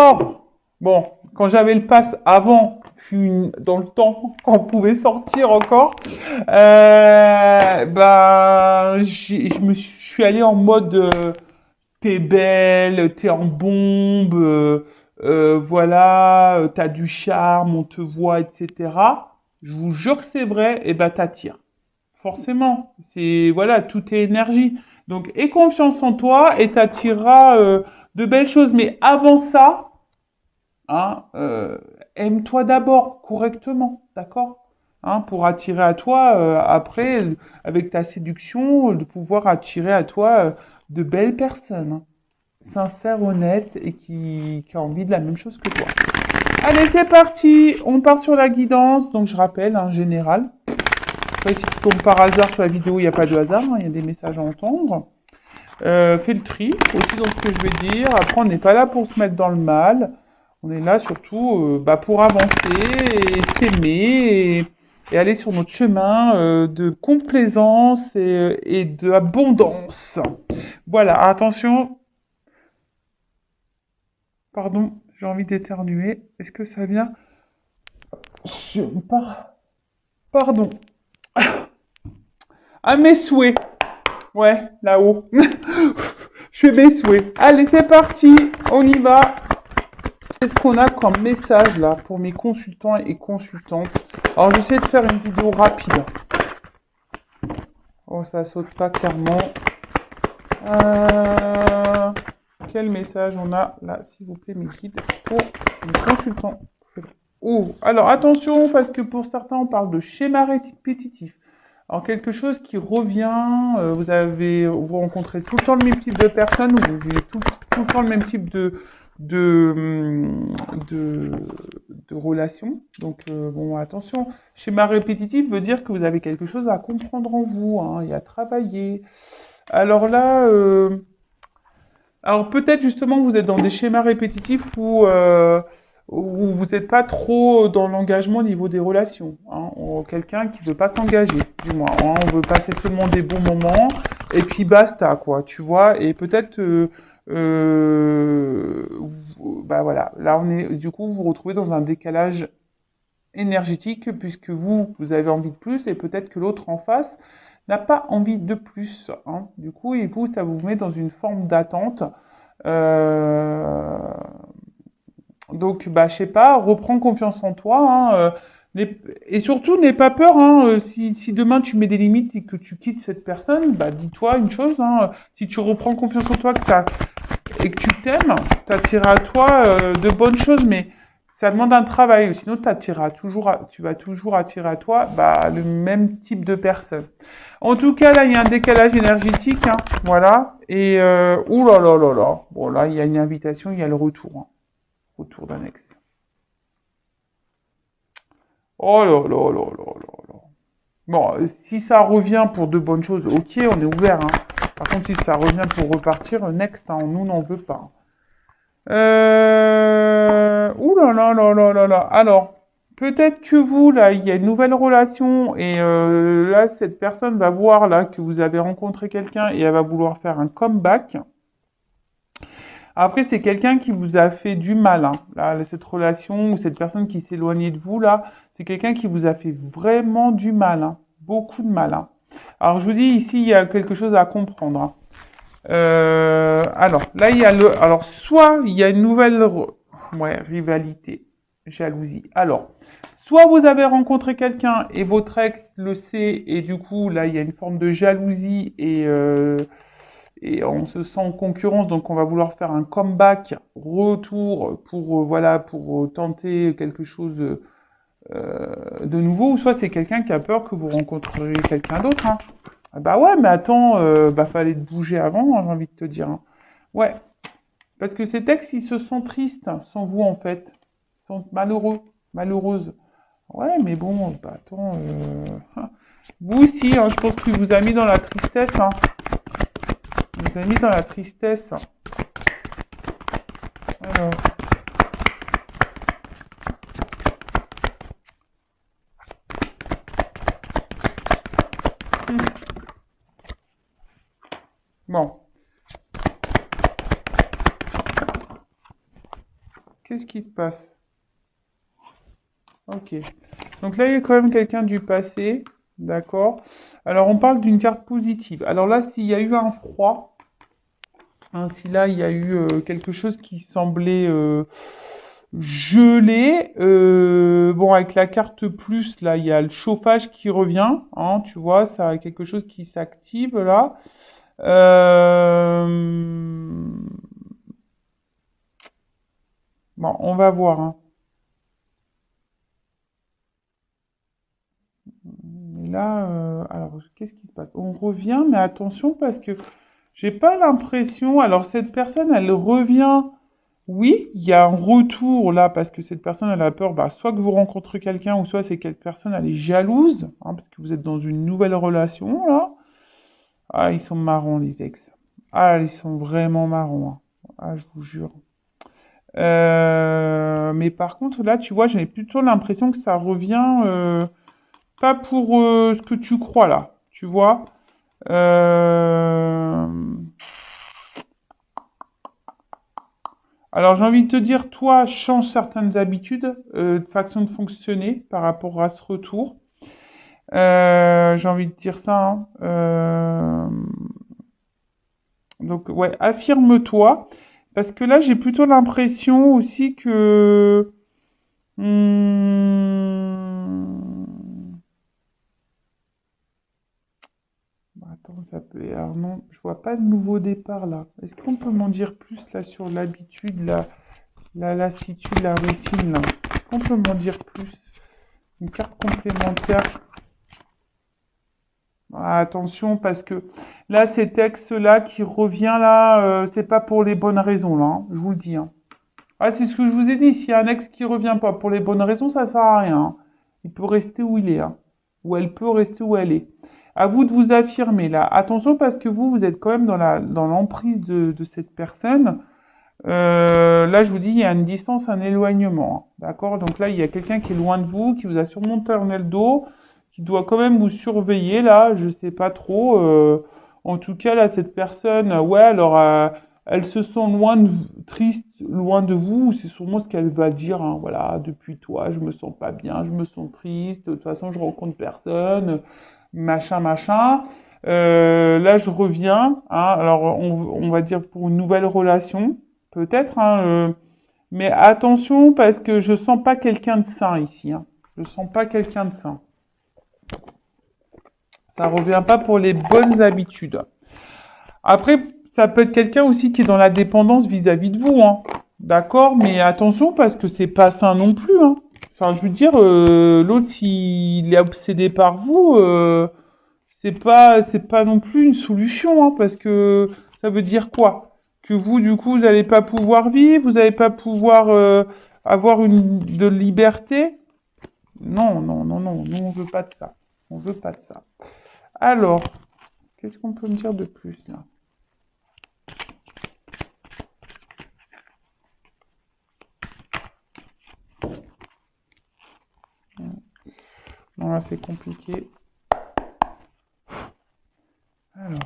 Alors, bon, quand j'avais le pass avant, dans le temps, quand on pouvait sortir encore, je suis allé en mode t'es belle, t'es en bombe, voilà, t'as du charme, on te voit, etc. Je vous jure que c'est vrai, et ben t'attires. Forcément, c'est voilà, tout est énergie. Donc, aie confiance en toi et t'attireras de belles choses. Mais avant ça, hein, aime-toi d'abord correctement, d'accord? Hein, pour attirer à toi après, avec ta séduction, de pouvoir attirer à toi de belles personnes, hein, sincères, honnêtes et qui ont envie de la même chose que toi. Allez, c'est parti. On part sur la guidance. Donc, je rappelle, en général. Après, si tu tombes par hasard sur la vidéo, il n'y a pas de hasard, hein, il y a des messages à entendre. Fais le tri aussi dans ce que je vais dire. Après, on n'est pas là pour se mettre dans le mal. On est là surtout pour avancer et s'aimer et aller sur notre chemin de complaisance et d'abondance. Voilà, attention. Pardon, j'ai envie d'éternuer. Est-ce que ça vient? Je... Pardon. À mes souhaits. Ouais, là-haut. Je fais mes souhaits. Allez, c'est parti. On y va. Qu'est-ce qu'on a comme message là pour mes consultants et consultantes? Alors, j'essaie de faire une vidéo rapide. Oh, ça saute pas clairement. Quel message on a là, s'il vous plaît, mes guides pour mes consultants? Oh, alors attention, parce que pour certains, on parle de schéma répétitif. Alors, quelque chose qui revient, vous rencontrez tout le temps le même type de personne, ou vous vivez tout le temps le même type de, hum, de, de relation. Donc, bon, attention, schéma répétitif veut dire que vous avez quelque chose à comprendre en vous, hein, et à travailler. Alors là, alors peut-être justement vous êtes dans des schémas répétitifs où vous n'êtes pas trop dans l'engagement au niveau des relations. Hein. Quelqu'un qui veut pas s'engager, du moins. Hein. On veut passer seulement des bons moments et puis basta, quoi. Tu vois. Et peut-être, bah voilà. Là, du coup, vous vous retrouvez dans un décalage énergétique puisque vous avez envie de plus et peut-être que l'autre en face n'a pas envie de plus. Hein. Du coup, et vous, ça vous met dans une forme d'attente. Euh, donc, bah, je sais pas, reprends confiance en toi. Hein, et surtout, n'aie pas peur. Hein, si demain tu mets des limites et que tu quittes cette personne, bah, dis-toi une chose. Hein, si tu reprends confiance en toi et que tu t'aimes, tu attireras à toi de bonnes choses. Mais ça demande un travail. Sinon, tu vas toujours attirer à toi le même type de personne. En tout cas, là, il y a un décalage énergétique. Hein, voilà. Et, ouh là là là là. Bon, là, il y a une invitation, il y a le retour. Hein. Retour d'un ex. Oh là là là là là là. Bon, si ça revient pour de bonnes choses, ok, on est ouvert. Hein. Par contre, si ça revient pour repartir, next, hein, nous n'en veut pas. Ouh là là là là là là. Alors, peut-être que vous, là, il y a une nouvelle relation et là, cette personne va voir là que vous avez rencontré quelqu'un et elle va vouloir faire un comeback. Après, c'est quelqu'un qui vous a fait du mal, hein. Là, cette relation ou cette personne qui s'est éloignée de vous, là, c'est quelqu'un qui vous a fait vraiment du mal, hein. Beaucoup de mal, hein. Alors, je vous dis, ici, il y a quelque chose à comprendre, hein. Alors, là, alors, soit il y a une nouvelle, rivalité, jalousie. Alors, soit vous avez rencontré quelqu'un et votre ex le sait et du coup, là, il y a une forme de jalousie et on se sent en concurrence, donc on va vouloir faire un comeback, retour pour pour tenter quelque chose de nouveau, ou soit c'est quelqu'un qui a peur que vous rencontreriez quelqu'un d'autre. Hein. Ah bah ouais, mais attends, fallait te bouger avant, hein, j'ai envie de te dire. Hein. Ouais, parce que ces textes, ils se sentent tristes sans vous en fait, ils sont malheureux, malheureuses. Ouais, mais bon, attends, vous aussi, hein, je pense qu'il vous a mis dans la tristesse. Hein. Il vous a mis dans la tristesse. Alors. Bon. Qu'est-ce qui se passe? Ok. Donc là, il y a quand même quelqu'un du passé. D'accord. Alors, on parle d'une carte positive. Alors là, s'il y a eu un froid, hein, si là, il y a eu quelque chose qui semblait gelé, bon, avec la carte plus, là, il y a le chauffage qui revient. Hein, tu vois, ça a quelque chose qui s'active là. Euh, Bon, on va voir. Hein. Mais là, alors, qu'est-ce qui se passe? On revient, mais attention parce que j'ai pas l'impression. Alors, cette personne, elle revient. Oui, il y a un retour là parce que cette personne, elle a peur. Bah, soit que vous rencontrez quelqu'un, ou soit c'est quelque personne, elle est jalouse, hein, parce que vous êtes dans une nouvelle relation là. Ah, ils sont marrants les ex. Ah, ils sont vraiment marrants. Hein. Ah, je vous jure. Mais par contre, là, tu vois, j'ai plutôt l'impression que ça revient. Pas pour ce que tu crois là, tu vois. Euh, Alors j'ai envie de te dire, toi, change certaines habitudes, de façon de fonctionner par rapport à ce retour. J'ai envie de dire ça. Hein. Donc ouais, affirme-toi, parce que là j'ai plutôt l'impression aussi que hmm, attends, ça peut. Alors non, je vois pas de nouveau départ là. Est-ce qu'on peut m'en dire plus là sur l'habitude, la lassitude, la routine là? Est-ce qu'on peut m'en dire plus? Une carte complémentaire. Ah, attention parce que là, cet ex-là qui revient là, c'est pas pour les bonnes raisons là, hein, je vous le dis. Hein. Ah, c'est ce que je vous ai dit. S'il y a un ex qui revient pas pour les bonnes raisons, ça sert à rien. Hein. Il peut rester où il est, hein. Ou elle peut rester où elle est. À vous de vous affirmer là. Attention parce que vous êtes quand même dans l'emprise de cette personne. Là, je vous dis, il y a une distance, un éloignement. Hein. D'accord? Donc là, il y a quelqu'un qui est loin de vous, qui vous a sûrement tourné le dos, qui doit quand même vous surveiller là. Je sais pas trop. En tout cas, là, cette personne, ouais, alors, elle se sent loin de, triste, loin de vous. C'est sûrement ce qu'elle va dire. Hein. Voilà, depuis toi, je me sens pas bien, je me sens triste. De toute façon, je rencontre personne, machin, machin. Là, je reviens. Hein, alors, on va dire pour une nouvelle relation. Peut-être, hein, mais attention parce que je sens pas quelqu'un de sain ici. Hein. Je sens pas quelqu'un de sain. Ça revient pas pour les bonnes habitudes. Après, ça peut être quelqu'un aussi qui est dans la dépendance vis-à-vis de vous. Hein. D'accord, mais attention parce que c'est pas sain non plus. Hein. Enfin, je veux dire, l'autre s'il est obsédé par vous, c'est pas non plus une solution, hein, parce que ça veut dire quoi? Que vous, du coup, vous n'allez pas pouvoir vivre, vous n'allez pas pouvoir avoir de liberté? Non, non, non, non, nous on veut pas de ça. On veut pas de ça. Alors, qu'est-ce qu'on peut me dire de plus là? Non, là c'est compliqué. Alors.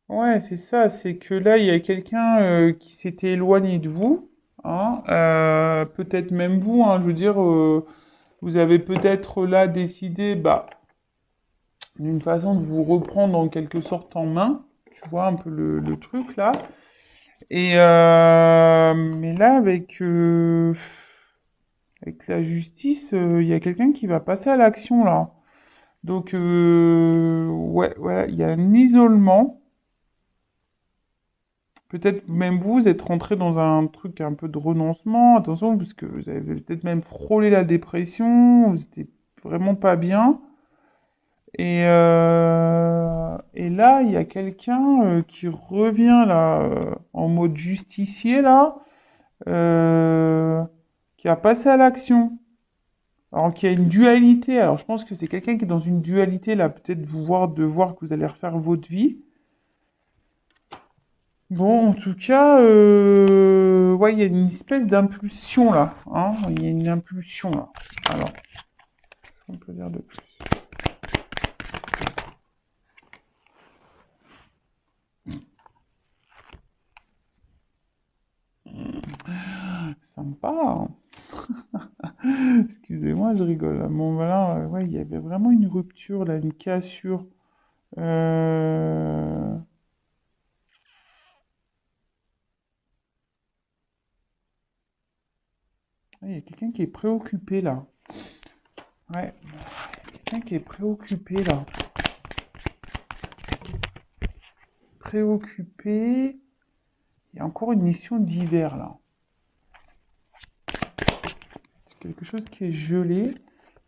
Ouais, c'est ça, c'est que là, il y a quelqu'un qui s'était éloigné de vous, hein, peut-être même vous, hein, je veux dire, vous avez peut-être là décidé, bah, d'une façon de vous reprendre en quelque sorte en main, tu vois un peu le truc là. Et mais là, avec la justice, il y a quelqu'un qui va passer à l'action là. Donc, ouais, ouais, il y a un isolement. Peut-être même vous êtes rentré dans un truc un peu de renoncement, attention, parce que vous avez peut-être même frôlé la dépression, vous étiez vraiment pas bien. Et là, il y a quelqu'un qui revient là en mode justicier là, euh, qui a passé à l'action. Alors qu'il y a une dualité. Alors je pense que c'est quelqu'un qui est dans une dualité là, peut-être de voir que vous allez refaire votre vie. Bon, en tout cas, ouais, il y a une espèce d'impulsion là, hein. Il y a une impulsion là. Alors, qu'est-ce qu'on peut dire de plus? Sympa, hein. Excusez-moi, je rigole. Bon, voilà, ouais, il y avait vraiment une rupture là, une cassure. Euh, il y a quelqu'un qui est préoccupé là. Ouais, quelqu'un qui est préoccupé là. Préoccupé. Il y a encore une mission d'hiver là. C'est quelque chose qui est gelé.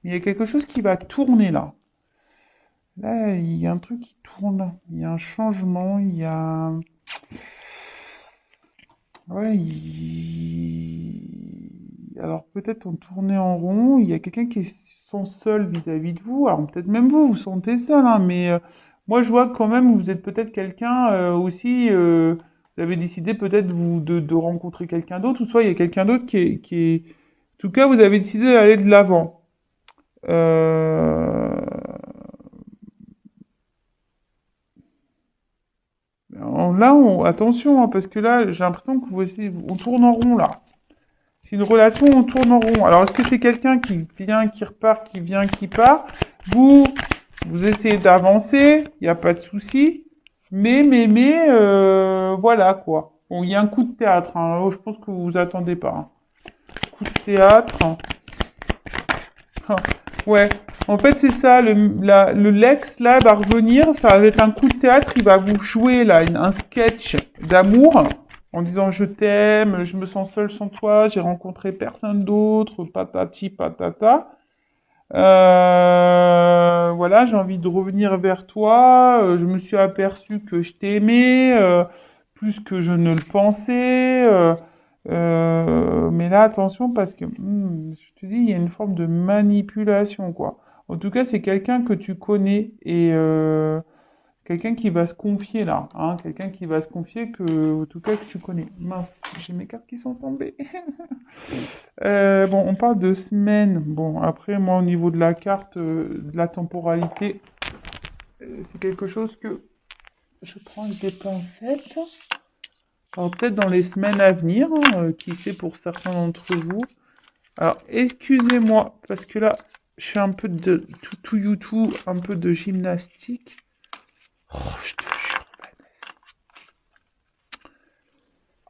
Mais il y a quelque chose qui va tourner là. Là, il y a un truc qui tourne. Il y a un changement. Il y a. Ouais, alors peut-être on tournait en rond. Il y a quelqu'un qui se sent seul vis-à-vis de vous. Alors peut-être même vous, vous sentez seul, hein, mais moi je vois quand même que vous êtes peut-être quelqu'un aussi. Vous avez décidé peut-être vous de rencontrer quelqu'un d'autre, ou soit il y a quelqu'un d'autre qui est. En tout cas, vous avez décidé d'aller de l'avant. Euh, attention, hein, parce que là, j'ai l'impression que on tourne en rond là. C'est une relation, on tourne en rond. Alors, est-ce que c'est quelqu'un qui vient, qui repart, qui vient, qui part? Vous, vous essayez d'avancer, il n'y a pas de souci. Voilà quoi. Bon, il y a un coup de théâtre, hein. Oh, je pense que vous vous attendez pas, hein. Coup de théâtre. Ah, ouais. En fait, c'est ça. Le Lex, là, va revenir. Ça va être un coup de théâtre. Il va vous jouer, là, un sketch d'amour en disant je t'aime, je me sens seul sans toi, j'ai rencontré personne d'autre, patati patata. Voilà, j'ai envie de revenir vers toi. Je me suis aperçu que je t'aimais plus que je ne le pensais. Mais là, attention parce que je te dis, il y a une forme de manipulation, quoi. En tout cas, c'est quelqu'un que tu connais et quelqu'un qui va se confier là, hein, quelqu'un qui va se confier que, en tout cas, que tu connais. Mince, j'ai mes cartes qui sont tombées. Bon, on parle de semaine. Bon, après, moi, au niveau de la carte, de la temporalité, c'est quelque chose que je prends avec des pincettes. Alors, peut-être dans les semaines à venir, hein, qui sait pour certains d'entre vous. Alors, excusez-moi, parce que là, je fais un peu de tout YouTube, un peu de gymnastique. Oh, je te jure, Vanessa.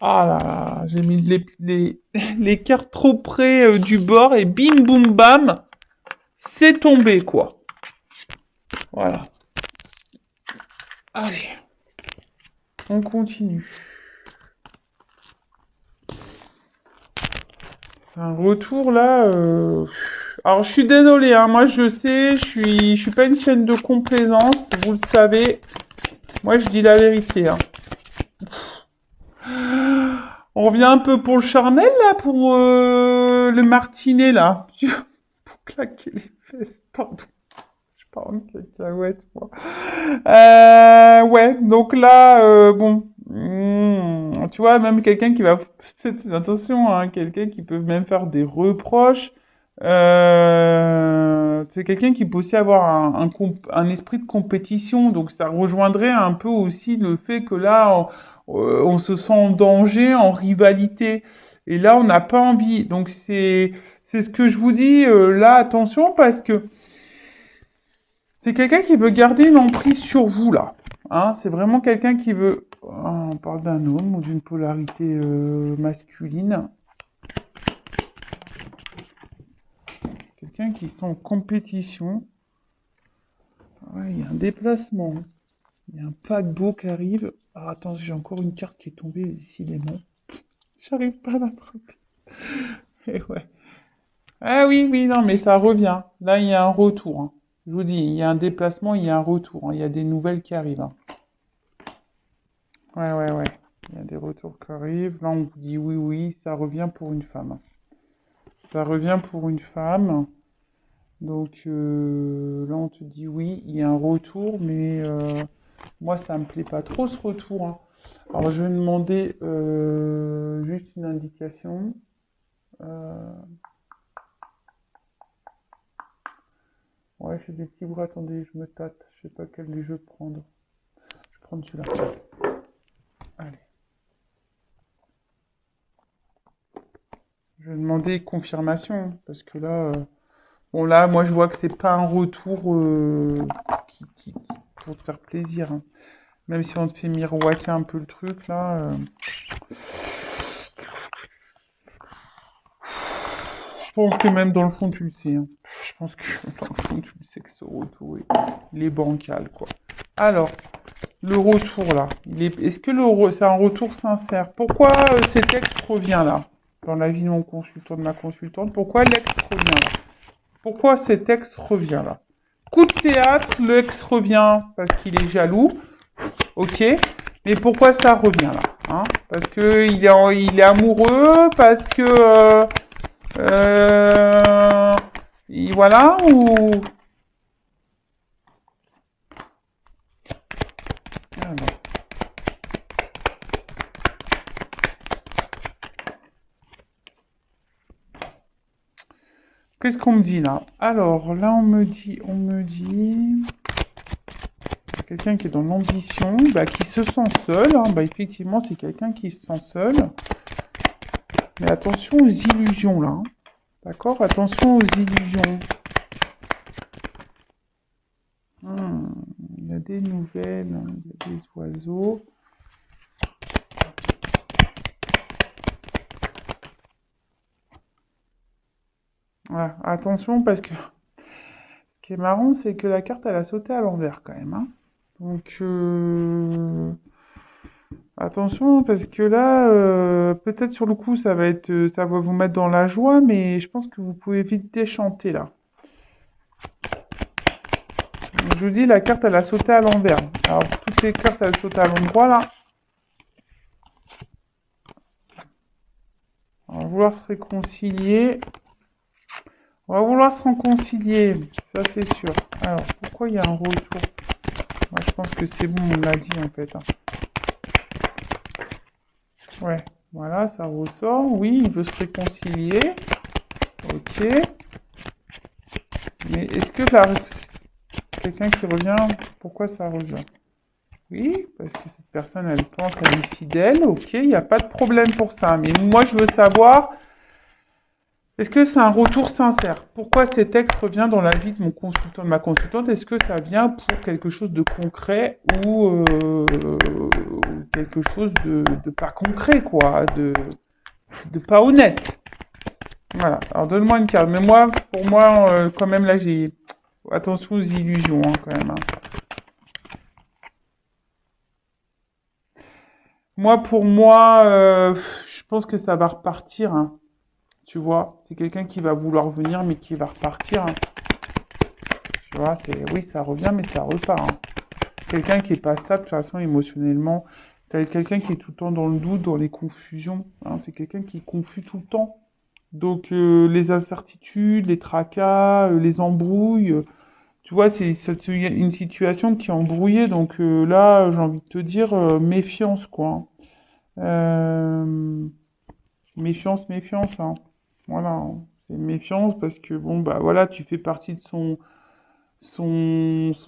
Ah là là, j'ai mis les cartes trop près du bord et bim boum bam, c'est tombé quoi. Voilà. Allez, on continue. C'est un retour là. Alors je suis désolée, hein, moi je sais, je suis pas une chaîne de complaisance, vous le savez. Moi je dis la vérité, hein. On revient un peu pour le charnel là, pour le martinet là. Pour claquer les fesses, pardon. Je parle de cacahuète, moi. Ouais, donc là, bon, tu vois, même quelqu'un qui va, faites attention, hein, quelqu'un qui peut même faire des reproches. C'est quelqu'un qui peut aussi avoir un esprit de compétition, donc ça rejoindrait un peu aussi le fait que là, on se sent en danger, en rivalité, et là, on n'a pas envie. Donc c'est ce que je vous dis là, attention, parce que c'est quelqu'un qui veut garder une emprise sur vous, là. Hein, c'est vraiment quelqu'un qui veut. On parle d'un homme ou d'une polarité masculine. Quelqu'un qui sent en compétition. Ouais, il y a un déplacement. Il y a un paquebot qui arrive. Ah, attends, j'ai encore une carte qui est tombée, décidément. J'arrive pas à l'attraper. Et ouais. Ah oui, oui, non, mais ça revient. Là, il y a un retour, hein. Je vous dis, il y a un déplacement, il y a un retour, hein. Il y a des nouvelles qui arrivent, hein. Ouais, ouais, ouais. Il y a des retours qui arrivent. Là, on vous dit oui, oui, ça revient pour une femme. Ça revient pour une femme. Donc là, on te dit oui, il y a un retour, mais moi, ça me plaît pas trop ce retour, hein. Alors, je vais demander juste une indication. Ouais, j'ai des petits bras. Attendez, je me tâte. Je sais pas quel des jeux prendre. Je vais prendre celui-là. Allez. Je vais demander confirmation. Parce que là... Bon, là, moi, je vois que c'est pas un retour pour te faire plaisir, hein. Même si on te fait miroiter un peu le truc, là... Je pense que même dans le fond, tu le sais, hein. Je pense que dans le fond, tu le sais que ce retour, il est bancal, quoi. Alors, le retour, là. Est-ce que c'est un retour sincère? Pourquoi cet ex revient, là? Dans la vie de mon consultant, de ma consultante, pourquoi l'ex revient, là? Pourquoi cet ex revient, là? Coup de théâtre, le ex revient parce qu'il est jaloux, ok. Mais pourquoi ça revient, là, hein? Parce que il est amoureux, parce que... voilà, ou... Alors, qu'est-ce qu'on me dit là? Alors, là, on me dit... Quelqu'un qui est dans l'ambition, bah, qui se sent seul, hein. Bah, effectivement, c'est quelqu'un qui se sent seul. Mais attention aux illusions, là, hein. D'accord? Attention aux illusions. Il y a des nouvelles, hein, il y a des oiseaux. Voilà, attention parce que ce qui est marrant, c'est que la carte, elle a sauté à l'envers quand même, hein. Donc, attention parce que là, peut-être sur le coup, ça va vous mettre dans la joie, mais je pense que vous pouvez vite déchanter là. Je vous dis, la carte, elle a sauté à l'envers. Alors, toutes les cartes, elles sautent à l'endroit là. On va vouloir se réconcilier. On va vouloir se réconcilier, ça c'est sûr. Alors, pourquoi il y a un retour? Moi, je pense que c'est bon, on l'a dit en fait, hein. Ouais, voilà, ça ressort. Oui, il veut se réconcilier. Ok. Mais est-ce que quelqu'un qui revient, pourquoi ça revient? Oui, parce que cette personne, elle pense qu'elle est fidèle. Ok, il n'y a pas de problème pour ça. Mais moi, je veux savoir, est-ce que c'est un retour sincère? Pourquoi cet ex revient dans la vie de mon consultant, de ma consultante? Est-ce que ça vient pour quelque chose de concret ou quelque chose de pas concret, quoi, de pas honnête? Voilà. Alors donne-moi une carte. Mais moi, pour moi, quand même, là, j'ai attention aux illusions, hein, quand même, hein. Moi, pour moi, je pense que ça va repartir, hein. Tu vois, c'est quelqu'un qui va vouloir venir, mais qui va repartir, hein. Tu vois, oui, ça revient, mais ça repart, hein. Quelqu'un qui est pas stable, de toute façon, émotionnellement. Quelqu'un qui est tout le temps dans le doute, dans les confusions, hein. C'est quelqu'un qui est confus tout le temps. Donc, les incertitudes, les tracas, les embrouilles, tu vois, c'est une situation qui est embrouillée. Donc là, j'ai envie de te dire, méfiance, quoi, hein. Euh, méfiance, méfiance, hein. Voilà, hein. C'est méfiance parce que, bon, bah voilà, tu fais partie de son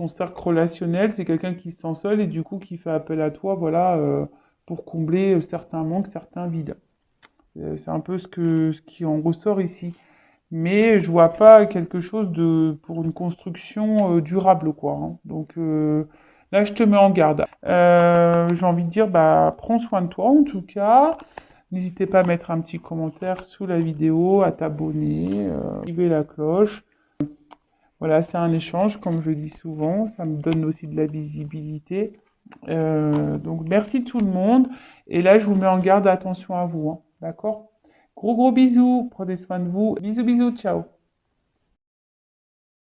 cercle relationnel, c'est quelqu'un qui se sent seul et du coup qui fait appel à toi, voilà, pour combler certains manques, certains vides. C'est un peu ce qui en ressort ici. Mais je vois pas quelque chose pour une construction durable, quoi, hein. Donc là, je te mets en garde. J'ai envie de dire, bah, prends soin de toi en tout cas. N'hésitez pas à mettre un petit commentaire sous la vidéo, à t'abonner, activer la cloche. Voilà, c'est un échange, comme je le dis souvent, ça me donne aussi de la visibilité. Donc merci tout le monde. Et là, je vous mets en garde, attention à vous, hein, d'accord? Gros bisous, prenez soin de vous. Bisous, bisous, ciao.